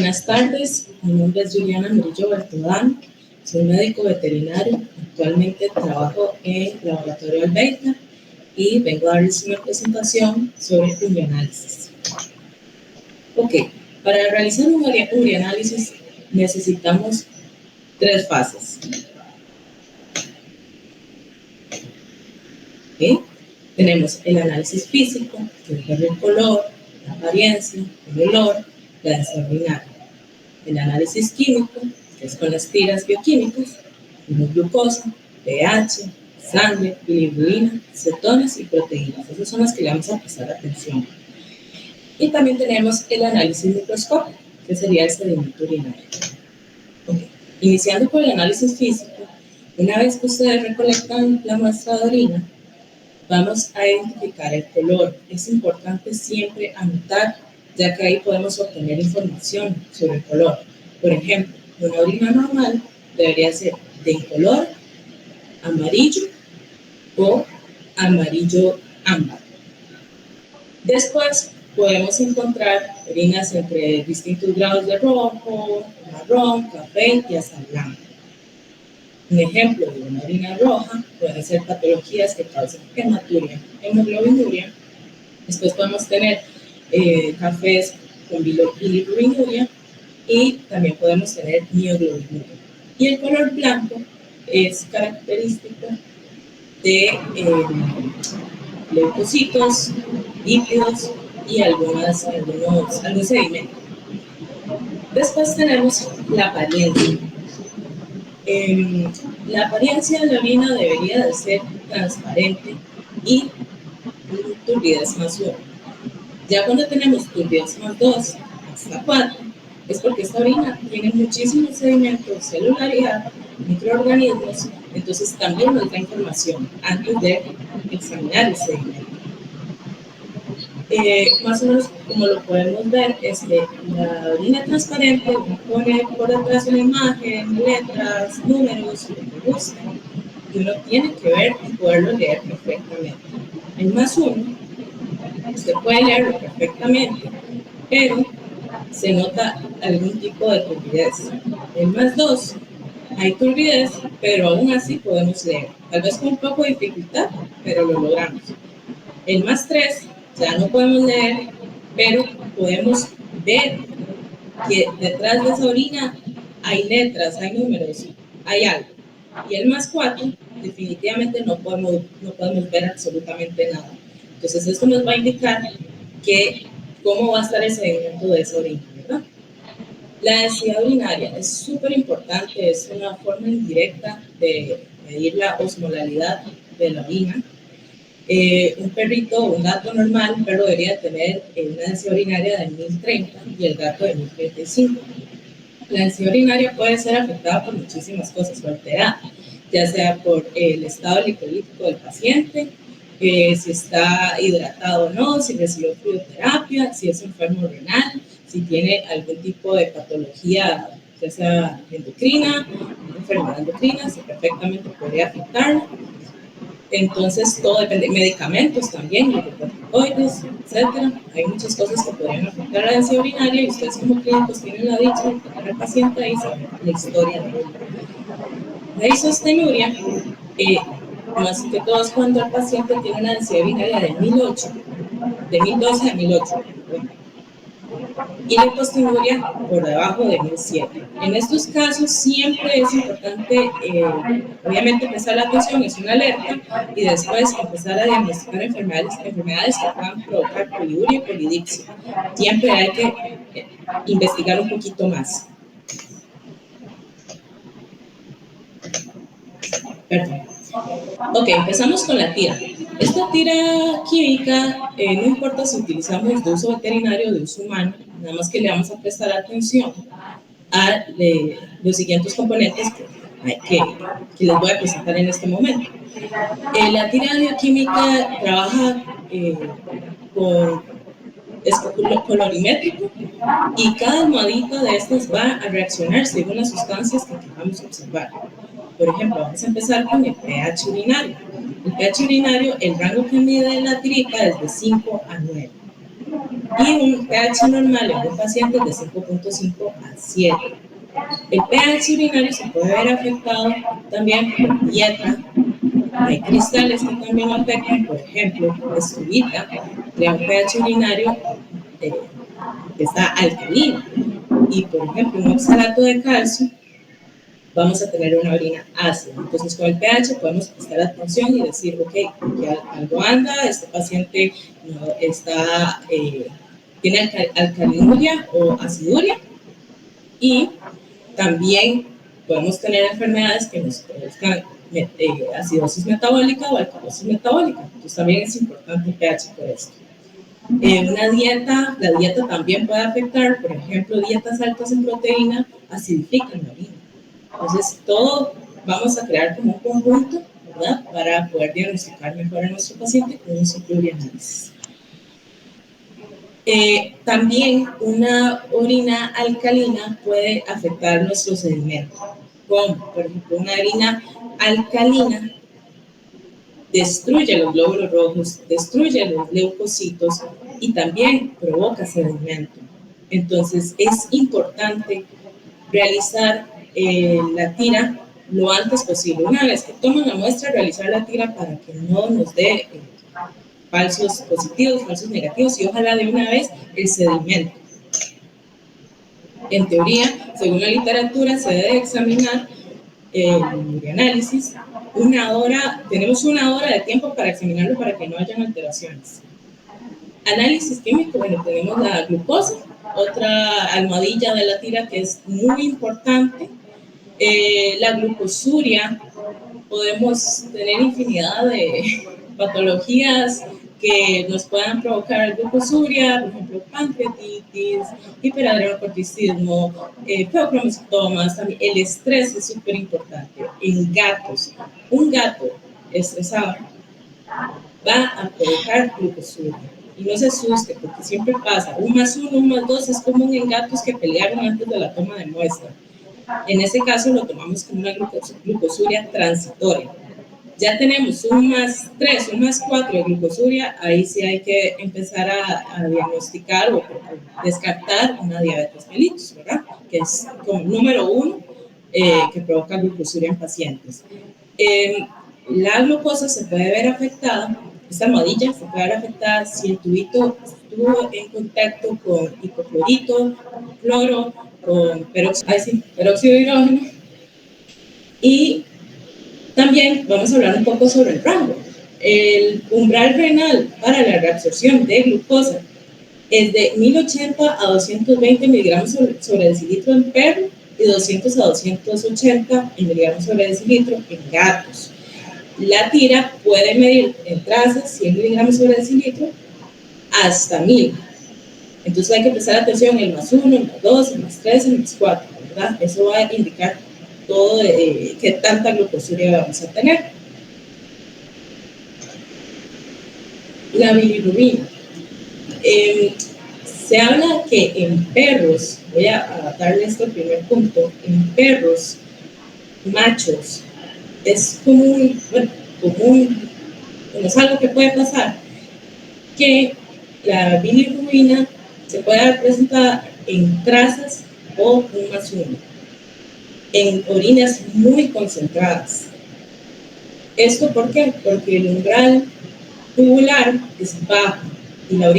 Buenas tardes, mi nombre es Juliana Murillo Bertodán, soy médico veterinario, actualmente trabajo en el Laboratorio Albeita y vengo a darles una presentación sobre urianálisis. Ok, para realizar un urianálisis necesitamos tres fases. ¿Okay? Tenemos el análisis físico, que es ver el color, la apariencia, el olor, la densidad urinaria. El análisis químico, que es con las tiras bioquímicas, como glucosa, pH, sangre, bilirrubina, cetonas y proteínas. Esas son las que le vamos a prestar atención. Y también tenemos el análisis microscópico, que sería el sedimento urinario. Okay. Iniciando por el análisis físico, una vez que ustedes recolectan la muestra de orina, vamos a identificar el color. Es importante siempre anotar, ya que ahí podemos obtener información sobre el color. Por ejemplo, una orina normal debería ser de color amarillo o amarillo ámbar. Después podemos encontrar orinas entre distintos grados de rojo, marrón, café y hasta blanco. Un ejemplo de una orina roja pueden ser patologías que causan hematuria, hemoglobinuria. Después podemos tener cafés con bilirrubinuria y también podemos tener mioglobinuria. Y el color blanco es característico de leucocitos, lípidos y algunos sedimentos. Después tenemos la apariencia. La apariencia de la orina debería de ser transparente y turbidez más 1. Ya cuando tenemos turbidez más 2 hasta 4, es porque esta orina tiene muchísimos sedimentos, celularidad, microorganismos, entonces también nos da información antes de examinar el sedimento. Más o menos como lo podemos ver, es que la orina transparente pone por detrás una imagen, letras, números, lo que guste, y uno tiene que ver y poderlo leer perfectamente. El más 1, usted puede leerlo perfectamente, pero se nota algún tipo de turbidez. El más 2, hay turbidez, pero aún así podemos leer. Tal vez con un poco de dificultad, pero lo logramos. El más 3, ya no podemos leer, pero podemos ver que detrás de esa orina hay letras, hay números, hay algo. Y el más 4, definitivamente no podemos ver absolutamente nada. Entonces esto nos va a indicar que cómo va a estar el sedimento de esa orina, ¿verdad? La densidad urinaria es súper importante, es una forma indirecta de medir la osmolalidad de la orina. Un perrito o un gato normal, un perro debería tener una densidad urinaria de 1030 y el gato de 1035. La densidad urinaria puede ser afectada por muchísimas cosas, o alterada, ya sea por el estado electrolítico del paciente, si está hidratado o no, si recibió fluidoterapia, si es enfermo renal, si tiene algún tipo de patología, ya sea endocrina, enfermedad endocrina, si perfectamente podría afectarla. Entonces, todo depende de medicamentos también, glucocorticoides, etc. Hay muchas cosas que podrían afectar la densidad urinaria y ustedes como clínicos tienen la dicha de tener al paciente ahí saber la historia de él. La isostenuria, más que todo es cuando el paciente tiene una densidad urinaria de 1012 a 1008. Y la hipostenuria por debajo de 1007. En estos casos siempre es importante, obviamente, prestar la atención, es una alerta, y después empezar a diagnosticar enfermedades que puedan provocar poliuria y polidipsia. Siempre hay que investigar un poquito más. Perdón. Ok, empezamos con la tira. Esta tira química, no importa si utilizamos de uso veterinario o de uso humano, nada más que le vamos a prestar atención a los siguientes componentes que les voy a presentar en este momento. La tira bioquímica trabaja con colorimétrico y cada almohadita de estas va a reaccionar según las sustancias que queramos observar. Por ejemplo, vamos a empezar con el pH urinario. El pH urinario, el rango que mide la tirita es de 5 a 9. y un pH normal en un paciente de 5.5 a 7. El pH urinario se puede ver afectado también por dieta. Hay cristales que también lo afectan, por ejemplo, estruvita crea un pH urinario que está alcalino y, por ejemplo, un oxalato de calcio, vamos a tener una orina ácida. Entonces, con el pH podemos prestar atención y decir, ok, aquí algo anda, este paciente no está, tiene alcalinuria o aciduria, y también podemos tener enfermedades que nos produzcan acidosis metabólica o alcalosis metabólica. Entonces, también es importante el pH por esto. Una dieta, la dieta también puede afectar, por ejemplo, dietas altas en proteína acidifican la orina. Entonces, todo vamos a crear como un conjunto, ¿verdad? Para poder diagnosticar mejor a nuestro paciente con un simple urianálisis. También una orina alcalina puede afectar nuestro sedimento, como por ejemplo una orina alcalina destruye los glóbulos rojos, destruye los leucocitos y también provoca sedimento. Entonces es importante realizar la tira lo antes posible. Una vez que toman la muestra, realizar la tira para que no nos dé falsos positivos, falsos negativos y ojalá de una vez el sedimento. En teoría, según la literatura, se debe examinar el análisis tenemos una hora de tiempo para examinarlo para que no hayan alteraciones. Análisis químico, bueno, tenemos la glucosa, otra almohadilla de la tira que es muy importante. La glucosuria, podemos tener infinidad de patologías que nos puedan provocar glucosuria, por ejemplo, pancreatitis, hiperadrenocorticismo, feocromocytomas. El estrés es súper importante. En gatos, un gato estresado va a provocar glucosuria. Y no se asuste, porque siempre pasa. 1+1, 1+2 es común en gatos que pelearon antes de la toma de muestra. En ese caso lo tomamos como una glucosuria transitoria. Ya tenemos 1+3, 1+4 de glucosuria, ahí sí hay que empezar a diagnosticar o descartar una diabetes mellitus, ¿verdad? Que es como número 1 que provoca glucosuria en pacientes. La glucosa se puede ver afectada, esta almohadilla se puede ver afectada si el tubito estuvo en contacto con hipoclorito, con cloro, con peróxido de hidrógeno. Y también vamos a hablar un poco sobre el rango. El umbral renal para la reabsorción de glucosa es de 1080 a 220 miligramos sobre decilitro en perro y 200 a 280 miligramos sobre decilitro en gatos. La tira puede medir en trazas 100 miligramos sobre decilitro hasta 1000. Entonces hay que prestar atención el +1, el +2, el +3, el +4, ¿verdad? Eso va a indicar todo qué tanta glucosuria vamos a tener. La bilirrubina. Se habla que en perros, voy a darle esto al primer punto, en perros machos es común, es algo que puede pasar, que la bilirrubina se puede presentar en trazas o 1+1, en orinas muy concentradas. ¿Esto por qué? Porque el umbral tubular es bajo y la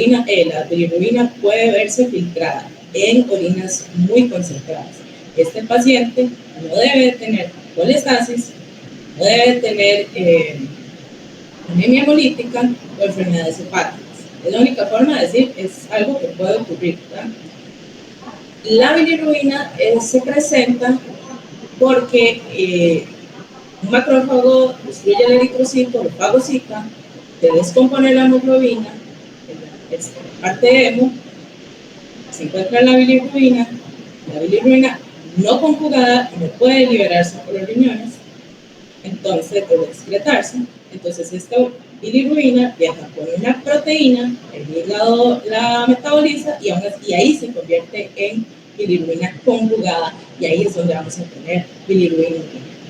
bilirrubina puede verse filtrada en orinas muy concentradas. Este paciente no debe tener colestasis, no debe tener anemia hemolítica o enfermedades hepáticas. Es la única forma de decir, es algo que puede ocurrir, ¿verdad? La bilirrubina se presenta porque un macrófago destruye el eritrocito, lo fagocita, se descompone la hemoglobina, en la parte hemo, se encuentra la bilirrubina no conjugada no puede liberarse por los riñones, entonces debe excretarse. Entonces esta bilirrubina viaja con una proteína, el hígado la metaboliza y ahí se convierte en bilirrubina conjugada y ahí es donde vamos a tener bilirrubina.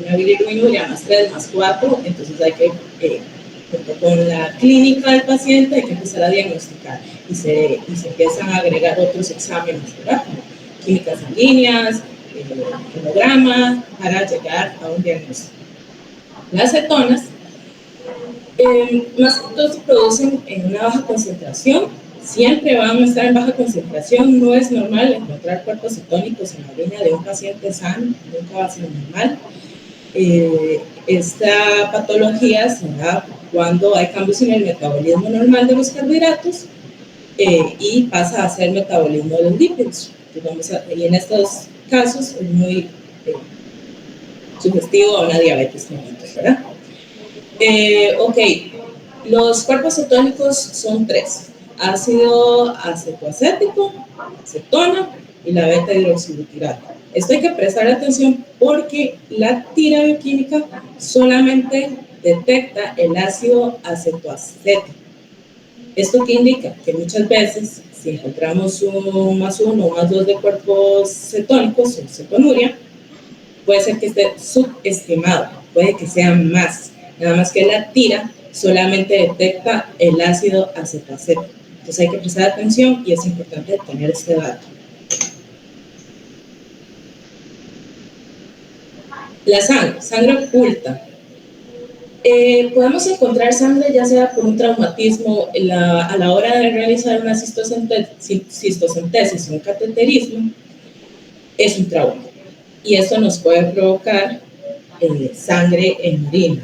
Una bilirrubinuria +3, +4, entonces hay que junto con la clínica del paciente hay que empezar a diagnosticar y se empiezan a agregar otros exámenes, ¿verdad? Como químicas sanguíneas, hemogramas, para llegar a un diagnóstico. Las cetonas, más que todo se producen en una baja concentración, siempre van a estar en baja concentración, no es normal encontrar cuerpos cetónicos en la orina de un paciente sano, nunca va a ser normal. Esta patología se da cuando hay cambios en el metabolismo normal de los carbohidratos y pasa a ser metabolismo de los lípidos. Y en estos casos es muy sugestivo a una diabetes mellitus, ¿verdad? Ok, los cuerpos cetónicos son tres: ácido acetoacético, cetona y la beta-hidroxibutirato. Esto hay que prestar atención porque la tira bioquímica solamente detecta el ácido acetoacético. ¿Esto qué indica? Que muchas veces, si encontramos un más uno o más dos de cuerpos cetónicos o cetonuria, puede ser que esté subestimado, puede que sea más, nada más que la tira solamente detecta el ácido acetoacético. Entonces hay que prestar atención y es importante tener este dato. La sangre oculta. Podemos encontrar sangre ya sea por un traumatismo a la hora de realizar una cistocentesis o un cateterismo, es un trauma. Y esto nos puede provocar sangre en orina.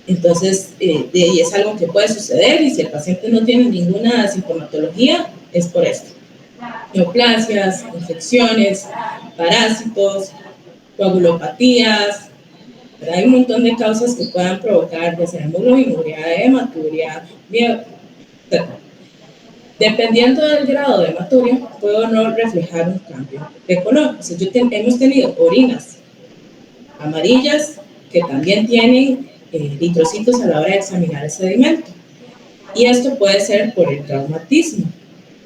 Entonces, es algo que puede suceder y si el paciente no tiene ninguna sintomatología, es por esto. Neoplasias, infecciones, parásitos, coagulopatías. Pero hay un montón de causas que puedan provocar ya sea hemoglobinuria, hematuria, dependiendo del grado de hematuria, puede o no reflejar un cambio de color. O sea, hemos tenido orinas amarillas que también tienen eritrocitos a la hora de examinar el sedimento. Y esto puede ser por el traumatismo,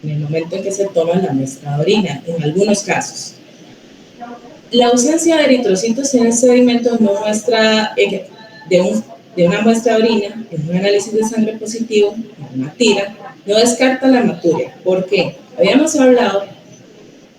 en el momento en que se toma la muestra de orina, en algunos casos. La ausencia de eritrocitos en el sedimento no muestra de una muestra de orina, en un análisis de sangre positivo, en una tira, no descarta la hematuria. ¿Por qué? Habíamos hablado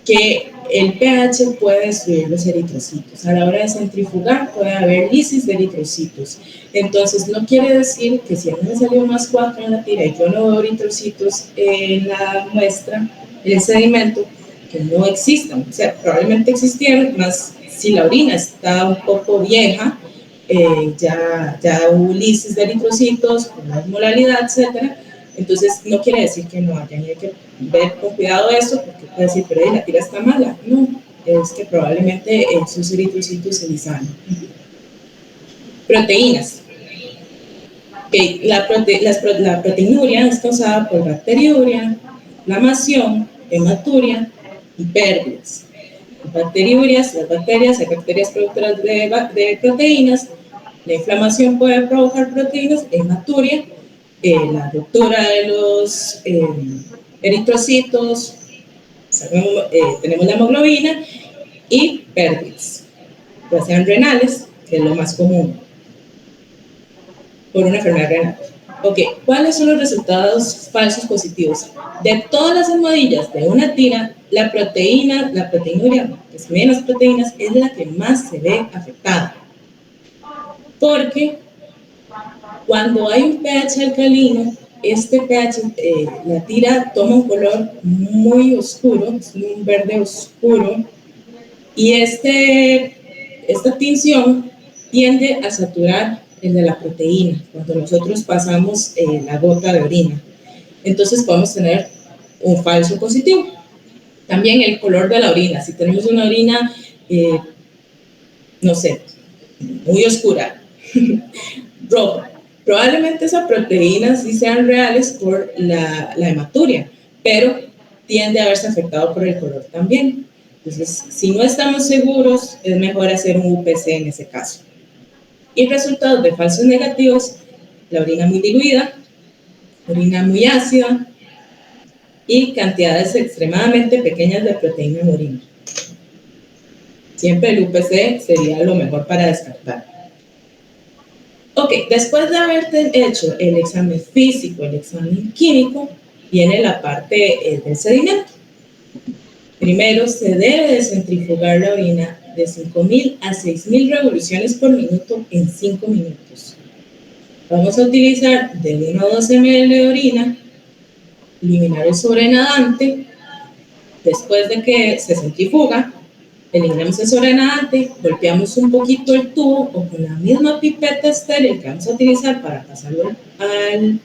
que el pH puede destruir los eritrocitos. A la hora de centrifugar puede haber lisis de eritrocitos. Entonces, no quiere decir que si a mí me salió más 4 en la tira y yo no veo eritrocitos en la muestra, en el sedimento, que no existan. O sea, probablemente existieron, más si la orina está un poco vieja, ya hubo lisis de eritrocitos, con la osmolalidad, etcétera. Entonces, no quiere decir que no haya, y hay que ver con cuidado eso, porque puede decir, pero la tira está mala. No, es que probablemente esos eritrocitos se disanen. Proteínas. Okay, la proteinuria es causada por bacteriuria, inflamación, hematuria y pérdidas. Las bacterias, hay bacterias productoras de proteínas, la inflamación puede provocar proteínas, hematuria, la ruptura de los eritrocitos, tenemos la hemoglobina y pérdidas, ya sean renales, que es lo más común, por una enfermedad renal. Ok, ¿cuáles son los resultados falsos positivos? De todas las almohadillas de una tira, la proteinuria, que se miden las proteínas, es la que más se ve afectada. Porque cuando hay un pH alcalino, este pH, la tira toma un color muy oscuro, es un verde oscuro, y esta tinción tiende a saturar el de la proteína cuando nosotros pasamos la gota de orina. Entonces podemos tener un falso positivo. También el color de la orina. Si tenemos una orina, no sé, muy oscura, roja, probablemente esas proteínas sí sean reales por la hematuria, pero tiende a haberse afectado por el color también. Entonces, si no estamos seguros, es mejor hacer un UPC en ese caso. Y resultados de falsos negativos: la orina muy diluida, orina muy ácida y cantidades extremadamente pequeñas de proteína en orina. Siempre el UPC sería lo mejor para descartar. Ok, después de haberte hecho el examen físico, el examen químico, viene la parte del sedimento. Primero se debe de centrifugar la orina de 5.000 a 6.000 revoluciones por minuto en 5 minutos. Vamos a utilizar de 1 a 2 ml de orina, eliminar el sobrenadante. Después de que se centrifuga, eliminamos el sobrenadante, golpeamos un poquito el tubo o con la misma pipeta estéril que vamos a utilizar para pasarlo al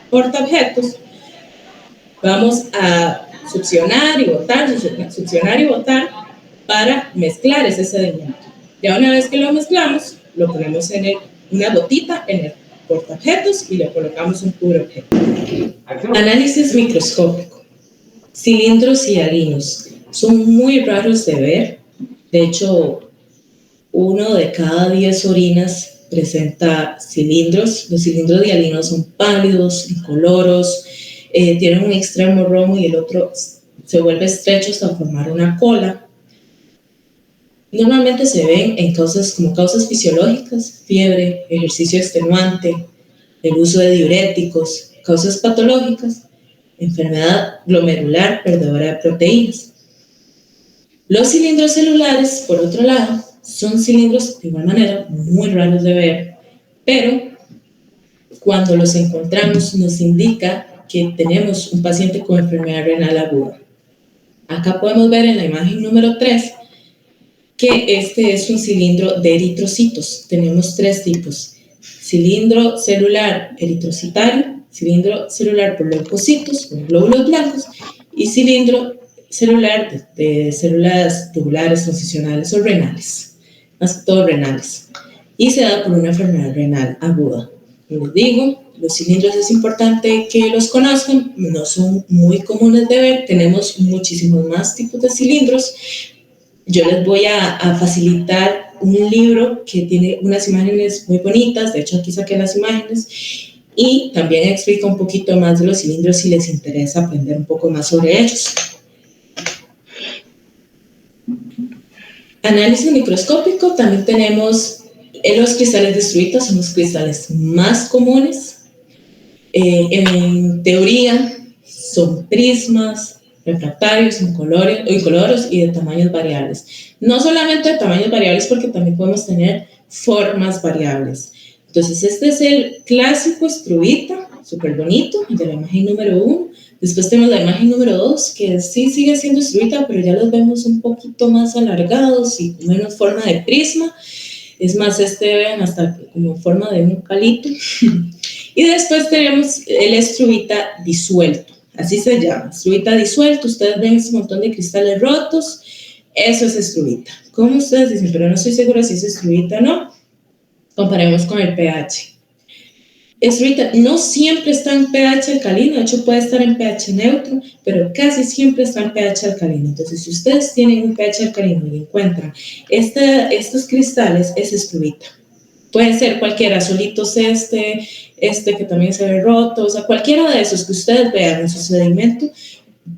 portaobjetos. Vamos a succionar y botar para mezclar ese sedimento. Ya una vez que lo mezclamos, lo ponemos en una gotita en el portaobjetos y le colocamos un cubreobjeto. Análisis microscópico. Cilindros y halinos son muy raros de ver. De hecho, 1 de cada 10 orinas presenta cilindros. Los cilindros de halinos son pálidos, incoloros, tienen un extremo romo y el otro se vuelve estrecho hasta formar una cola. Normalmente se ven en como causas fisiológicas, fiebre, ejercicio extenuante, el uso de diuréticos, causas patológicas, enfermedad glomerular perdedora de proteínas. Los cilindros celulares, por otro lado, son cilindros de igual manera muy raros de ver, pero cuando los encontramos nos indica que tenemos un paciente con enfermedad renal aguda. Acá podemos ver en la imagen número 3 que este es un cilindro de eritrocitos. Tenemos 3 tipos: cilindro celular eritrocitario, cilindro celular por leucocitos, por glóbulos blancos, y cilindro celular de células tubulares transicionales o renales, más que todo renales, y se da por una enfermedad renal aguda. Como les digo, los cilindros es importante que los conozcan, no son muy comunes de ver, tenemos muchísimos más tipos de cilindros. Yo les voy a facilitar un libro que tiene unas imágenes muy bonitas, de hecho aquí saqué las imágenes, y también explica un poquito más de los cilindros si les interesa aprender un poco más sobre ellos. Análisis microscópico, también tenemos los cristales de Struita, son los cristales más comunes. En teoría son prismas, refractarios, incoloros y de tamaños variables. No solamente de tamaños variables, porque también podemos tener formas variables. Entonces, este es el clásico Struita, súper bonito, de la imagen número 1. Después tenemos la imagen número 2, que sí sigue siendo Struita, pero ya los vemos un poquito más alargados y con menos forma de prisma. Es más, vean, hasta como forma de un palito. Y después tenemos el Struita disuelto, así se llama, Struita disuelto. Ustedes ven este montón de cristales rotos, eso es Struita. Como ustedes dicen, pero no estoy segura si es Struita o no, comparemos con el pH. Struita no siempre está en pH alcalino, de hecho puede estar en pH neutro, pero casi siempre está en pH alcalino. Entonces, si ustedes tienen un pH alcalino y encuentran estos cristales, es Struita. Puede ser cualquiera, solitos este que también se ve roto, o sea, cualquiera de esos que ustedes vean en su sedimento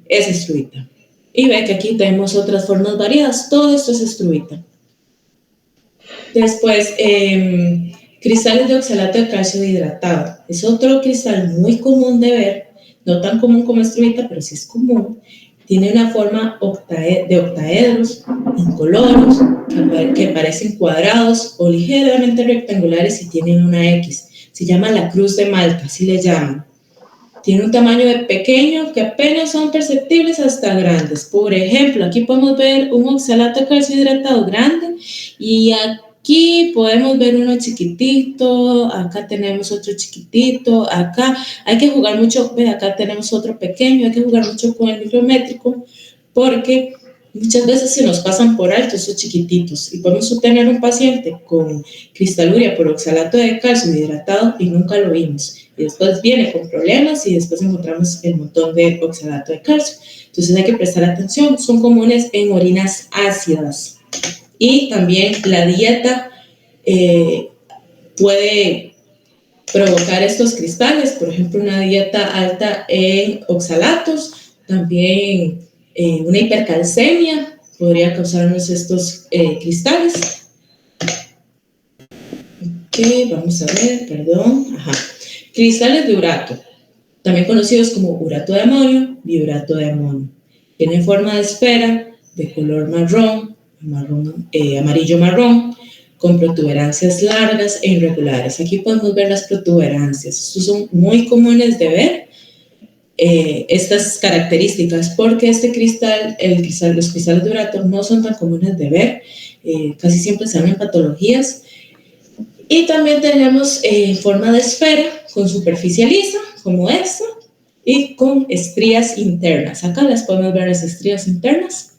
es Struita. Y ve que aquí tenemos otras formas variadas, todo esto es Struita. Después, cristales de oxalato de calcio hidratado. Es otro cristal muy común de ver, no tan común como Struita, pero sí es común. Tiene una forma de octaedros, incoloros, que parecen cuadrados o ligeramente rectangulares y tienen una X. Se llama la cruz de Malta, así le llaman. Tiene un tamaño de pequeño que apenas son perceptibles hasta grandes. Por ejemplo, aquí podemos ver un oxalato de calcio hidratado grande y aquí podemos ver uno chiquitito, acá tenemos otro chiquitito, acá hay que jugar mucho, ve, acá tenemos otro pequeño, hay que jugar mucho con el micrométrico porque muchas veces se nos pasan por alto esos chiquititos y podemos tener un paciente con cristaluria por oxalato de calcio hidratado y nunca lo vimos. Y después viene con problemas y después encontramos el montón de oxalato de calcio. Entonces hay que prestar atención, son comunes en orinas ácidas. Y también la dieta puede provocar estos cristales, por ejemplo, una dieta alta en oxalatos, también una hipercalcemia podría causarnos estos cristales. Vamos a ver, perdón. Cristales de urato, también conocidos como urato de amonio, biurato de amonio. Tienen forma de esfera, de color amarillo-marrón, con protuberancias largas e irregulares. Aquí podemos ver las protuberancias. Estos son muy comunes de ver, estas características, porque los cristales de urato no son tan comunes de ver, casi siempre se dan en patologías. Y también tenemos forma de esfera con superficie lisa, como esta, y con estrías internas. Acá las podemos ver, las estrías internas.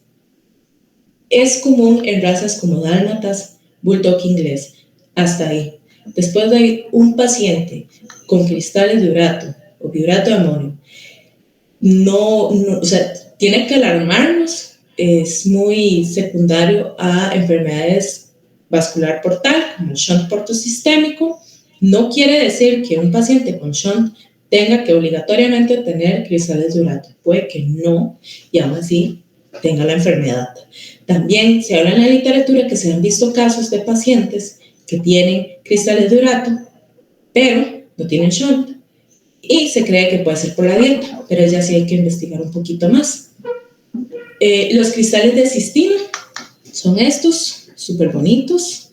Es común en razas como dálmatas, bulldog inglés, hasta ahí. Después de un paciente con cristales de urato o biurato de amonio, o sea, tiene que alarmarnos, es muy secundario a enfermedades vascular portal, como el shunt portosistémico. No quiere decir que un paciente con shunt tenga que obligatoriamente tener cristales de urato. Puede que no, y aún así tenga la enfermedad. También se habla en la literatura que se han visto casos de pacientes que tienen cristales de urato, pero no tienen shunt. Y se cree que puede ser por la dieta, pero ya sí hay que investigar un poquito más. Los cristales de cistina son estos, súper bonitos.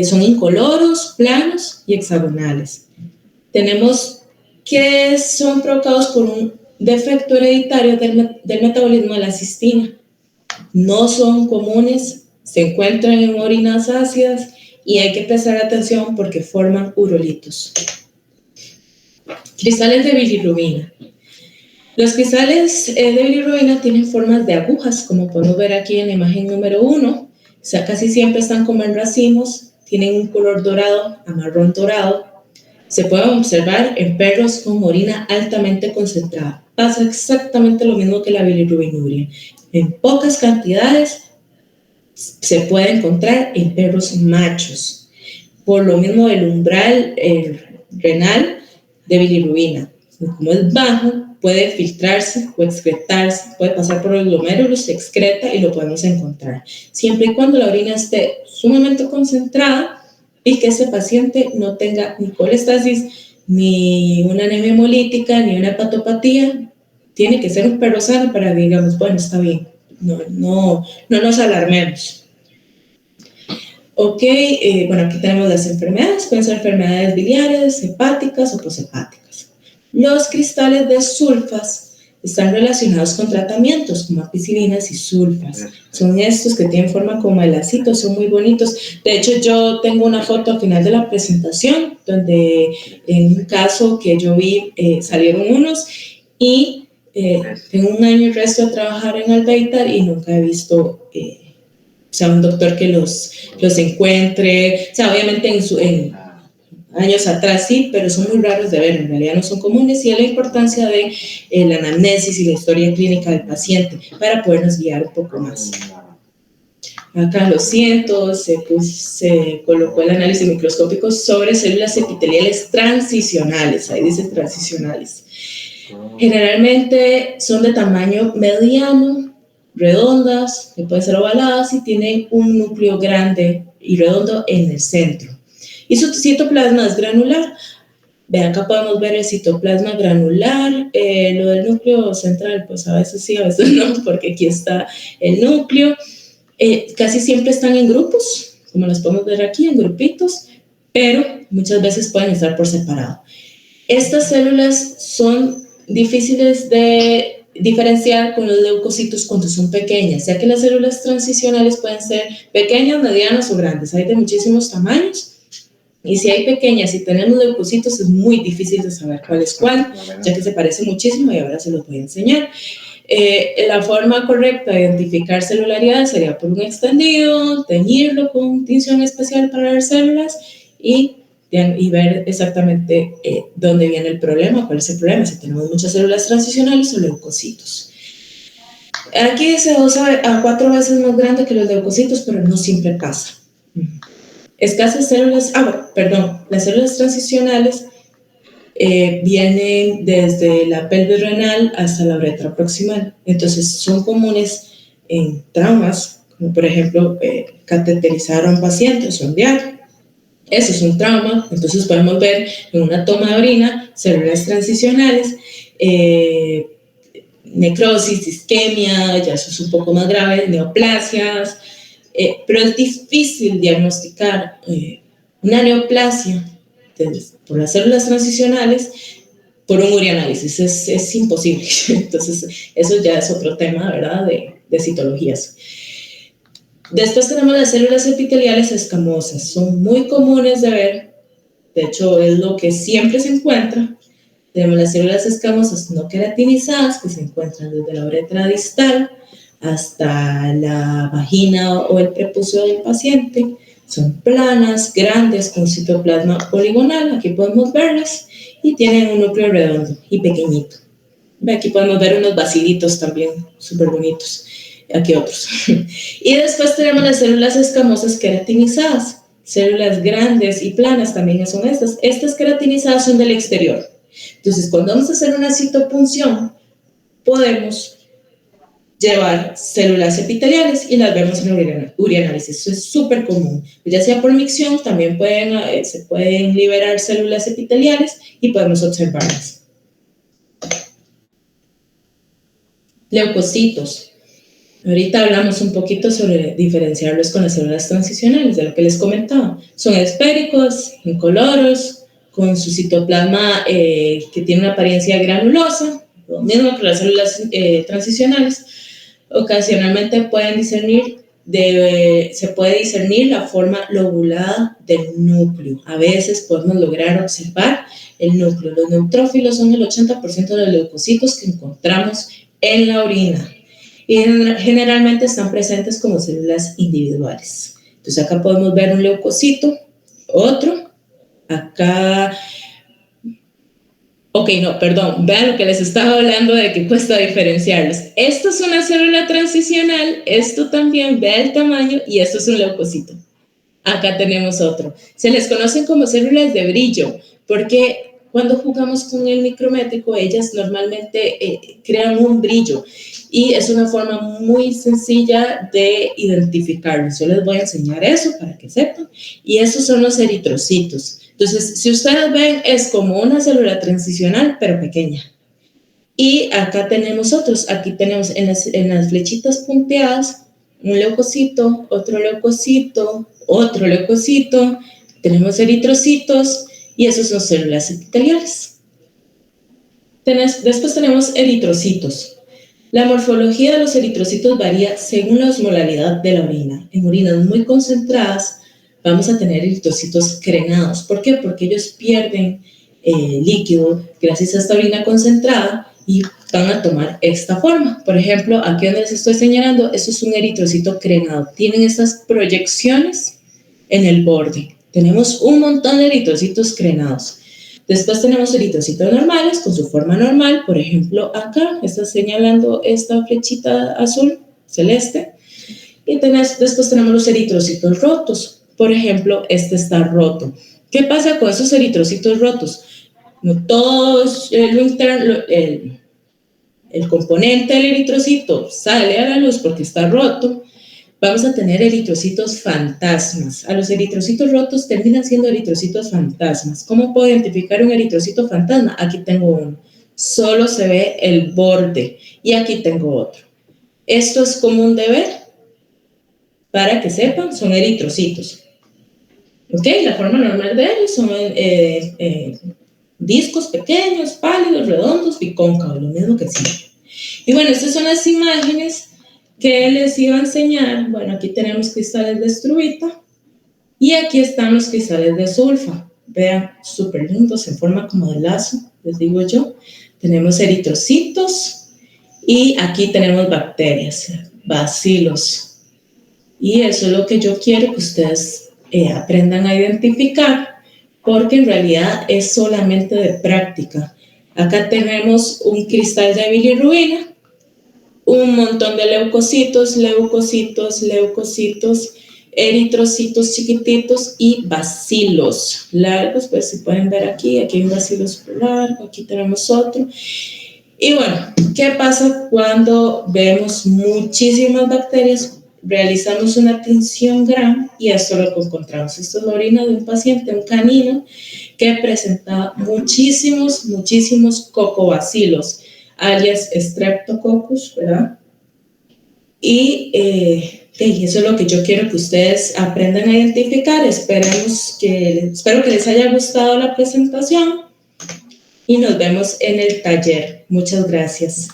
Son incoloros, planos y hexagonales. Tenemos que son provocados por un defecto hereditario del metabolismo de la cistina. No son comunes, se encuentran en orinas ácidas y hay que prestar atención porque forman urolitos. Cristales de bilirrubina. Los cristales de bilirrubina tienen formas de agujas, como podemos ver aquí en la imagen número 1. O sea, casi siempre están como en racimos, tienen un color dorado a marrón dorado. Se pueden observar en perros con orina altamente concentrada. Pasa exactamente lo mismo que la bilirrubinuria. En pocas cantidades se puede encontrar en perros machos. Por lo mismo el umbral renal de bilirrubina, como es bajo, puede filtrarse o excretarse, puede pasar por el glomérulo, se excreta y lo podemos encontrar. Siempre y cuando la orina esté sumamente concentrada y que ese paciente no tenga ni colestasis, ni una anemia hemolítica, ni una hepatopatía, tiene que ser un perro sano para que digamos, bueno, está bien, no nos alarmemos. Ok, bueno, aquí tenemos las enfermedades, pueden ser enfermedades biliares, hepáticas o poshepáticas. Los cristales de sulfas están relacionados con tratamientos como ampicilinas y sulfas. Son estos que tienen forma como de lacito, son muy bonitos. De hecho, yo tengo una foto al final de la presentación donde en un caso que yo vi salieron unos y tengo un año y resto de trabajar en Albeitar y nunca he visto o sea, un doctor que los encuentre. O sea, obviamente en años atrás sí, pero son muy raros de ver, en realidad no son comunes, y es la importancia de la anamnesis y la historia clínica del paciente para podernos guiar un poco más. Acá lo siento, se colocó el análisis microscópico sobre células epiteliales transicionales, ahí dice transicionales. Generalmente son de tamaño mediano, redondas, que pueden ser ovaladas y tienen un núcleo grande y redondo en el centro. Y su citoplasma es granular. Vean, acá podemos ver el citoplasma granular. Lo del núcleo central, pues a veces sí, a veces no, porque aquí está el núcleo. Casi siempre están en grupos, como los podemos ver aquí, en grupitos, pero muchas veces pueden estar por separado. Estas células son difíciles de diferenciar con los leucocitos cuando son pequeñas, ya que las células transicionales pueden ser pequeñas, medianas o grandes. Hay de muchísimos tamaños. Y si hay pequeñas y tenemos leucocitos, es muy difícil de saber cuál es cuál, ya que se parece muchísimo y ahora se los voy a enseñar. La forma correcta de identificar celularidad sería por un extendido, teñirlo con tinción especial para las células y ver exactamente dónde viene el problema, cuál es el problema, si tenemos muchas células transicionales o leucocitos. Aquí dice 2 a 4 veces más grande que los leucocitos, pero no siempre pasa. Escasas células, las células transicionales vienen desde la pelvis renal hasta la uretra proximal. Entonces son comunes en traumas, como por ejemplo cateterizar a un paciente o sondear. Eso es un trauma. Entonces podemos ver en una toma de orina células transicionales, necrosis, isquemia, ya eso es un poco más grave, neoplasias, pero es difícil diagnosticar una neoplasia por las células transicionales por un urianálisis, es imposible. Entonces, eso ya es otro tema, ¿verdad?, de citologías. Después tenemos las células epiteliales escamosas, son muy comunes de ver, de hecho es lo que siempre se encuentra. Tenemos las células escamosas no queratinizadas que se encuentran desde la uretra distal hasta la vagina o el prepucio del paciente. Son planas, grandes, con citoplasma poligonal, aquí podemos verlas, y tienen un núcleo redondo y pequeñito. Aquí podemos ver unos bacilitos también, súper bonitos. Aquí otros. Y después tenemos las células escamosas queratinizadas, células grandes y planas también son estas. Estas queratinizadas son del exterior. Entonces, cuando vamos a hacer una citopunción, podemos llevar células epiteliales y las vemos en urianálisis. Eso es súper común. Ya sea por micción, también se pueden liberar células epiteliales y podemos observarlas. Leucocitos. Ahorita hablamos un poquito sobre diferenciarlos con las células transicionales, de lo que les comentaba. Son esféricos, incoloros, con su citoplasma que tiene una apariencia granulosa, lo mismo que las células transicionales. Ocasionalmente se puede discernir la forma lobulada del núcleo. A veces podemos lograr observar el núcleo. Los neutrófilos son el 80% de los leucocitos que encontramos en la orina. Y generalmente están presentes como células individuales. Entonces acá podemos ver un leucocito, otro, acá, vean lo que les estaba hablando de que cuesta diferenciarlos. Esto es una célula transicional, esto también, vea el tamaño, y esto es un leucocito. Acá tenemos otro. Se les conocen como células de brillo, porque cuando jugamos con el micrométrico, ellas normalmente crean un brillo, y es una forma muy sencilla de identificarlos. Yo les voy a enseñar eso para que sepan, y esos son los eritrocitos. Entonces, si ustedes ven, es como una célula transicional, pero pequeña. Y acá tenemos otros. Aquí tenemos en las flechitas punteadas un leucocito, otro leucocito, otro leucocito. Tenemos eritrocitos y esos son células epiteliales. Después tenemos eritrocitos. La morfología de los eritrocitos varía según la osmolaridad de la orina. En orinas muy concentradas vamos a tener eritrocitos crenados. ¿Por qué? Porque ellos pierden líquido gracias a esta orina concentrada y van a tomar esta forma. Por ejemplo, aquí donde les estoy señalando, eso es un eritrocito crenado. Tienen estas proyecciones en el borde. Tenemos un montón de eritrocitos crenados. Después tenemos eritrocitos normales con su forma normal. Por ejemplo, acá está señalando esta flechita azul, celeste. Y después tenemos los eritrocitos rotos. Por ejemplo, este está roto. ¿Qué pasa con esos eritrocitos rotos? No todos el componente del eritrocito sale a la luz porque está roto. Vamos a tener eritrocitos fantasmas. A los eritrocitos rotos terminan siendo eritrocitos fantasmas. ¿Cómo puedo identificar un eritrocito fantasma? Aquí tengo uno. Solo se ve el borde. Y aquí tengo otro. Esto es común de ver. Para que sepan, son eritrocitos. ¿Ok? La forma normal de ellos son discos pequeños, pálidos, redondos, bicóncavos, lo mismo que siempre. Y bueno, estas son las imágenes que les iba a enseñar. Bueno, aquí tenemos cristales de struvita y aquí están los cristales de sulfa. Vean, súper lindos, en forma como de lazo, les digo yo. Tenemos eritrocitos y aquí tenemos bacterias, bacilos. Y eso es lo que yo quiero que ustedes aprendan a identificar, porque en realidad es solamente de práctica. Acá tenemos un cristal de bilirrubina, un montón de leucocitos, eritrocitos chiquititos y bacilos largos. Pues si pueden ver aquí hay un bacilo súper largo, aquí tenemos otro. Y bueno, ¿qué pasa cuando vemos muchísimas bacterias realizamos una tinción Gram y esto lo que encontramos. Esto es la orina de un paciente, un canino, que presentaba muchísimos cocobacilos, alias Streptococcus, ¿verdad? Y eso es lo que yo quiero que ustedes aprendan a identificar. Espero que les haya gustado la presentación y nos vemos en el taller. Muchas gracias.